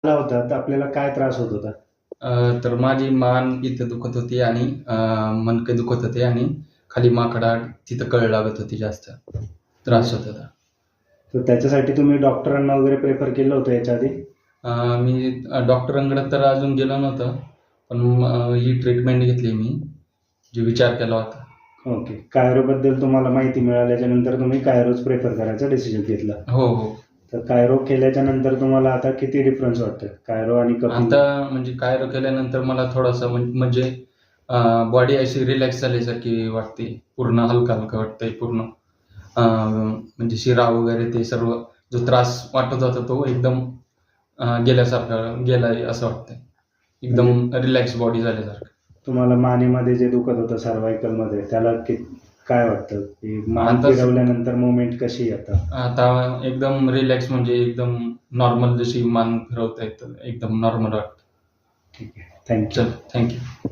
आला होता तर आपल्याला काय त्रास होत होता? तर माझी मान इथं दुखत होती आणि मणके दुखत होते आणि खाली माकडा तिथं कळ लागत होती, जास्त त्रास होत होता. तर त्याच्यासाठी तुम्ही डॉक्टरांना वगैरे प्रेफर केलं होतं याच्या आधी? मी डॉक्टरांकडे तर अजून गेलो नव्हतं, पण ही ट्रीटमेंट घेतली मी, जे विचार केला होता. ओके. कायरोबद्दल तुम्हाला माहिती मिळाल्याच्या नंतर तुम्ही कायरोच प्रेफर करायचा डिसिजन घेतला. हो, हो. तर कायरो केल्याच्या नंतर तुम्हाला आता किती डिफरन्स वाटतं कायरो आणि कपिल? आता म्हणजे कायरो केल्यानंतर मला थोडासा म्हणजे बॉडी अशी रिलॅक्स झाल्यासारखी वाटते. पूर्ण हलकं-हलकं वाटतंय पूर्ण. म्हणजे शिरा वगैरे ते सर्व जो त्रास वाटत होता तो एकदम गेल्यासारखा गेलाय असं वाटतंय. एकदम रिलॅक्स बॉडी झाल्यासारखं. तुम्हाला मानेमध्ये जे दुखत होतं सर्व्हायकलमध्ये त्याला काय वाटतं की मान आता फिरवल्यानंतर मुवमेंट कशी येतं? आता एकदम रिलॅक्स, म्हणजे एकदम नॉर्मल जशी मान फिरवता येतं, एकदम नॉर्मल वाटतं. ठीक आहे. थँक्यू. चल, थँक यू.